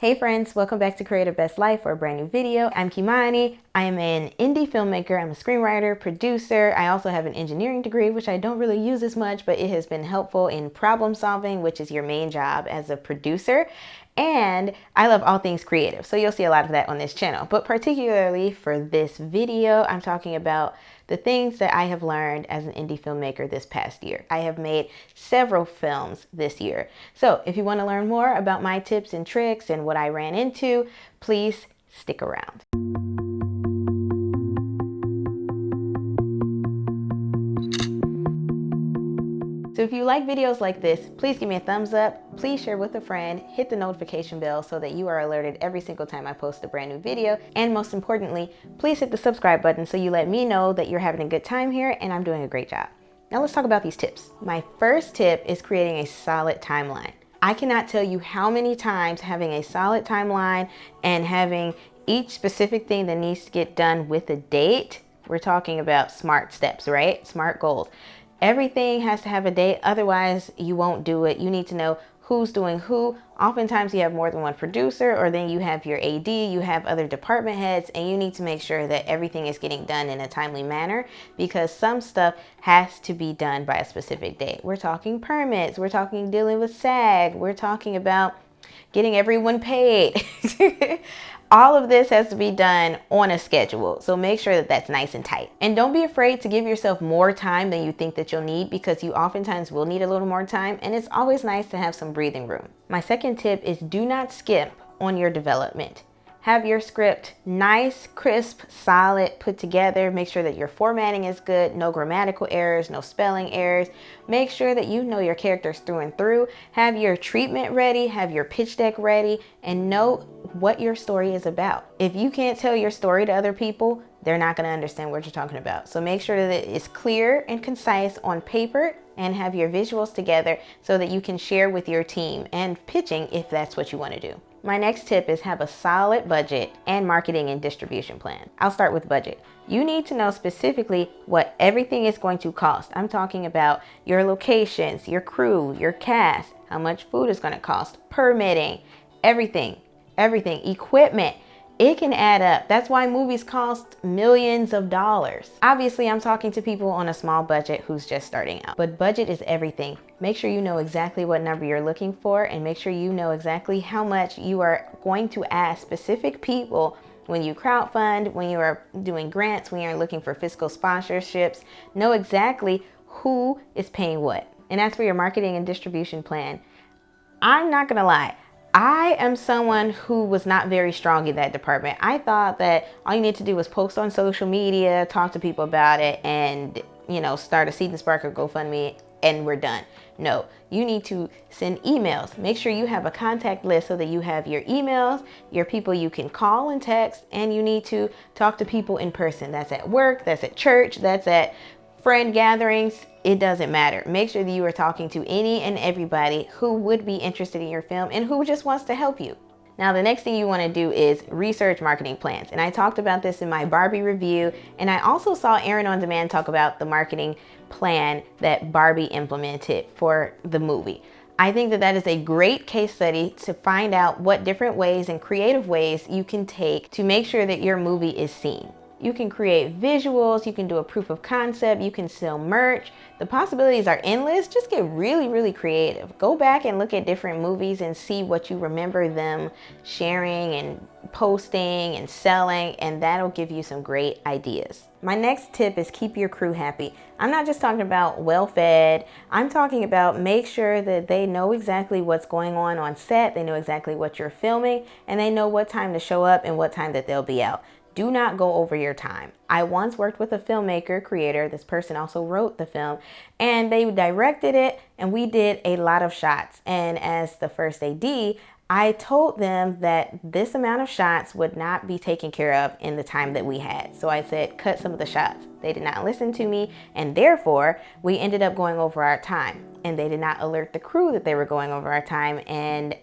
Hey friends, welcome back to Creative Best Life for a brand new video. I'm Kimani. I am an indie filmmaker. I'm a screenwriter, producer. I also have an engineering degree, which I don't really use as much, but it has been helpful in problem solving, which is your main job as a producer. And I love all things creative, so you'll see a lot of that on this channel. But particularly for this video, I'm talking about the things that I have learned as an indie filmmaker this past year. I have made several films this year. So if you want to learn more about my tips and tricks and what I ran into, please stick around. So if you like videos like this, please give me a thumbs up, please share with a friend, hit the notification bell so that you are alerted every single time I post a brand new video, and most importantly, please hit the subscribe button so you let me know that you're having a good time here and I'm doing a great job. Now let's talk about these tips. My first tip is creating a solid timeline. I cannot tell you how many times having a solid timeline and having each specific thing that needs to get done with a date, we're talking about smart steps, right? Smart goals. Everything has to have a date, otherwise you won't do it. You need to know who's doing who. Oftentimes you have more than one producer, or then you have your AD, you have other department heads, and you need to make sure that everything is getting done in a timely manner because some stuff has to be done by a specific date. We're talking permits, we're talking dealing with SAG, we're talking about getting everyone paid. All of this has to be done on a schedule, so make sure that that's nice and tight. And don't be afraid to give yourself more time than you think that you'll need, because you oftentimes will need a little more time, and it's always nice to have some breathing room. My second tip is do not skimp on your development. Have your script nice, crisp, solid, put together. Make sure that your formatting is good, no grammatical errors, no spelling errors. Make sure that you know your characters through and through. Have your treatment ready, have your pitch deck ready, and know what your story is about. If you can't tell your story to other people, they're not going to understand what you're talking about. So make sure that it's clear and concise on paper, and have your visuals together so that you can share with your team and pitching if that's what you want to do. My next tip is have a solid budget and marketing and distribution plan. I'll start with budget. You need to know specifically what everything is going to cost. I'm talking about your locations, your crew, your cast, how much food is going to cost, permitting, everything, equipment. It can add up. That's why movies cost millions of dollars. Obviously, I'm talking to people on a small budget who's just starting out, but budget is everything. Make sure you know exactly what number you're looking for, and make sure you know exactly how much you are going to ask specific people when you crowdfund, when you are doing grants, when you're looking for fiscal sponsorships. Know exactly who is paying what. And as for your marketing and distribution plan, I'm not gonna lie, I am someone who was not very strong in that department. I thought that all you need to do was post on social media, talk to people about it, and start a Seed and Spark or GoFundMe, and we're done. No, you need to send emails. Make sure you have a contact list so that you have your emails, your people you can call and text, and you need to talk to people in person. That's at work, that's at church, that's at friend gatherings. It doesn't matter. Make sure that you are talking to any and everybody who would be interested in your film and who just wants to help you. Now, the next thing you want to do is research marketing plans. And I talked about this in my Barbie review. And I also saw Aaron on Demand talk about the marketing plan that Barbie implemented for the movie. I think that that is a great case study to find out what different ways and creative ways you can take to make sure that your movie is seen. You can create visuals, you can do a proof of concept, you can sell merch. The possibilities are endless. Just get really, really creative. Go back and look at different movies and see what you remember them sharing and posting and selling, and that'll give you some great ideas. My next tip is keep your crew happy. I'm not just talking about well-fed. I'm talking about make sure that they know exactly what's going on set, they know exactly what you're filming, and they know what time to show up and what time that they'll be out. Do not go over your time. I once worked with a filmmaker, creator. This person also wrote the film, and they directed it, and we did a lot of shots. And as the first AD, I told them that this amount of shots would not be taken care of in the time that we had. So I said, cut some of the shots. They did not listen to me, and therefore we ended up going over our time. And they did not alert the crew that they were going over our time, and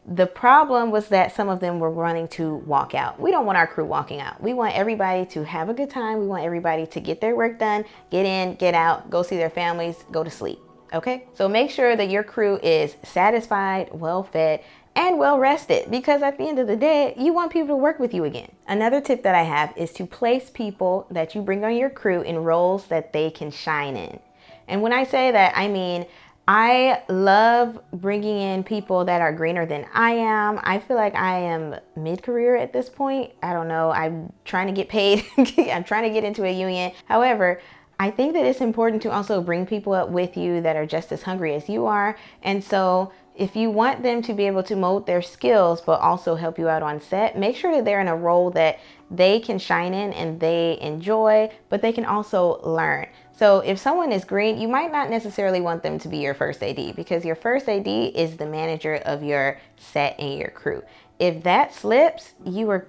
the problem was that some of them were running to walk out. We don't want our crew walking out. We want everybody to have a good time. We want everybody to get their work done, get in, get out, go see their families, go to sleep. Okay? So make sure that your crew is satisfied, well fed, and well rested, because at the end of the day, you want people to work with you again. Another tip that I have is to place people that you bring on your crew in roles that they can shine in. And when I say that, I mean, I love bringing in people that are greener than I am. I feel like I am mid-career at this point. I don't know. I'm trying to get paid. I'm trying to get into a union. However, I think that it's important to also bring people up with you that are just as hungry as you are. And so if you want them to be able to mold their skills, but also help you out on set, make sure that they're in a role that they can shine in and they enjoy, but they can also learn. So if someone is green, you might not necessarily want them to be your first AD, because your first AD is the manager of your set and your crew. If that slips, you are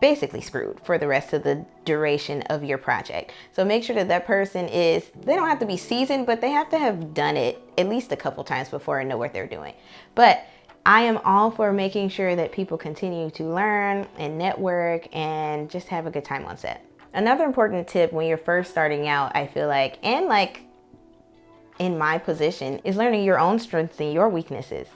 basically screwed for the rest of the duration of your project. So make sure that that person they don't have to be seasoned, but they have to have done it at least a couple times before and know what they're doing. But I am all for making sure that people continue to learn and network and just have a good time on set. Another important tip when you're first starting out, I feel like, and like in my position, is learning your own strengths and your weaknesses,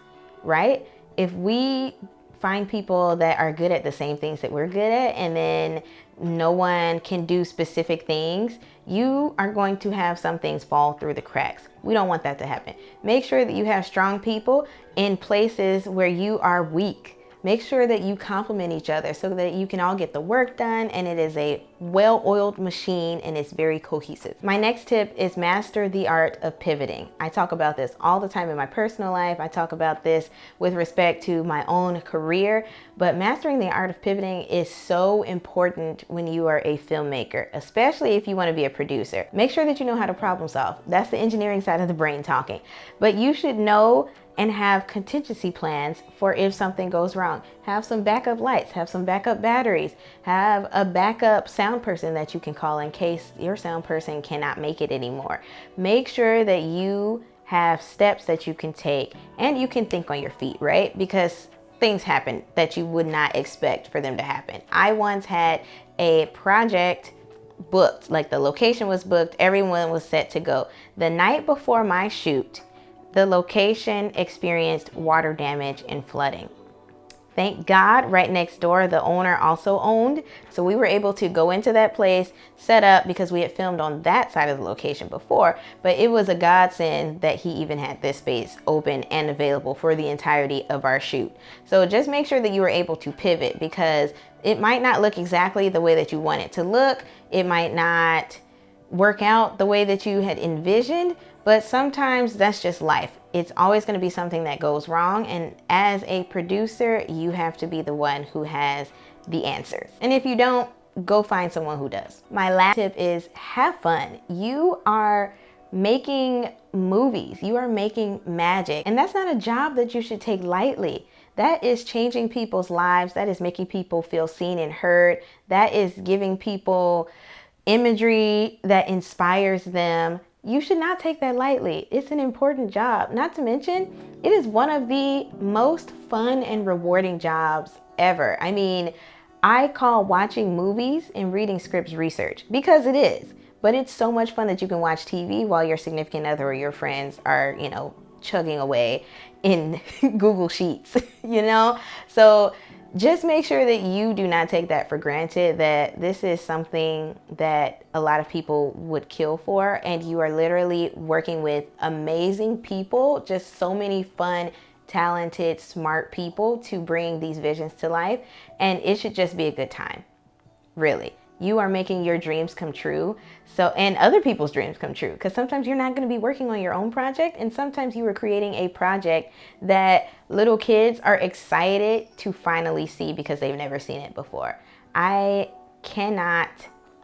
right? If we find people that are good at the same things that we're good at, and then no one can do specific things, you are going to have some things fall through the cracks. We don't want that to happen. Make sure that you have strong people in places where you are weak. Make sure that you complement each other so that you can all get the work done and it is a well-oiled machine and it's very cohesive. My next tip is master the art of pivoting. I talk about this all the time in my personal life. I talk about this with respect to my own career, but mastering the art of pivoting is so important when you are a filmmaker, especially if you want to be a producer. Make sure that you know how to problem solve. That's the engineering side of the brain talking. But you should know and have contingency plans for if something goes wrong. Have some backup lights, have some backup batteries, have a backup sound person that you can call in case your sound person cannot make it anymore. Make sure that you have steps that you can take and you can think on your feet, right? Because things happen that you would not expect for them to happen. I once had a project booked, like the location was booked, everyone was set to go. The night before my shoot, the location experienced water damage and flooding. Thank God, right next door, the owner also owned. So we were able to go into that place, set up, because we had filmed on that side of the location before, but it was a godsend that he even had this space open and available for the entirety of our shoot. So just make sure that you were able to pivot, because it might not look exactly the way that you want it to look. It might not work out the way that you had envisioned, but sometimes that's just life. It's always going to be something that goes wrong. And as a producer, you have to be the one who has the answers. And if you don't, go find someone who does. My last tip is have fun. You are making movies. You are making magic. And that's not a job that you should take lightly. That is changing people's lives. That is making people feel seen and heard. That is giving people imagery that inspires them. You should not take that lightly. It's an important job. Not to mention, it is one of the most fun and rewarding jobs ever. I mean, I call watching movies and reading scripts research, because it is. But it's so much fun that you can watch TV while your significant other or your friends are, chugging away in Google Sheets, So just make sure that you do not take that for granted, that this is something that a lot of people would kill for, and you are literally working with amazing people, just so many fun, talented, smart people to bring these visions to life, and it should just be a good time, really. You are making your dreams come true, and other people's dreams come true, because sometimes you're not going to be working on your own project, and sometimes you are creating a project that little kids are excited to finally see because they've never seen it before. I cannot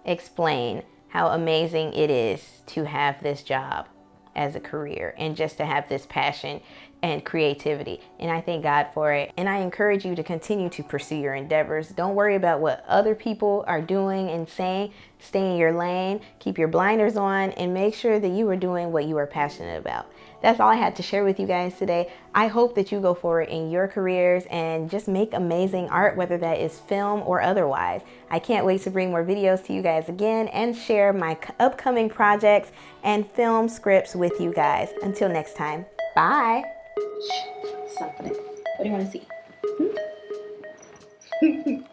explain how amazing it is to have this job as a career and just to have this passion and creativity. And I thank God for it. And I encourage you to continue to pursue your endeavors. Don't worry about what other people are doing and saying. Stay in your lane, keep your blinders on, and make sure that you are doing what you are passionate about. That's all I had to share with you guys today. I hope that you go forward in your careers and just make amazing art, whether that is film or otherwise. I can't wait to bring more videos to you guys again and share my upcoming projects and film scripts with you guys. Until next time, bye. Something. What do you want to see?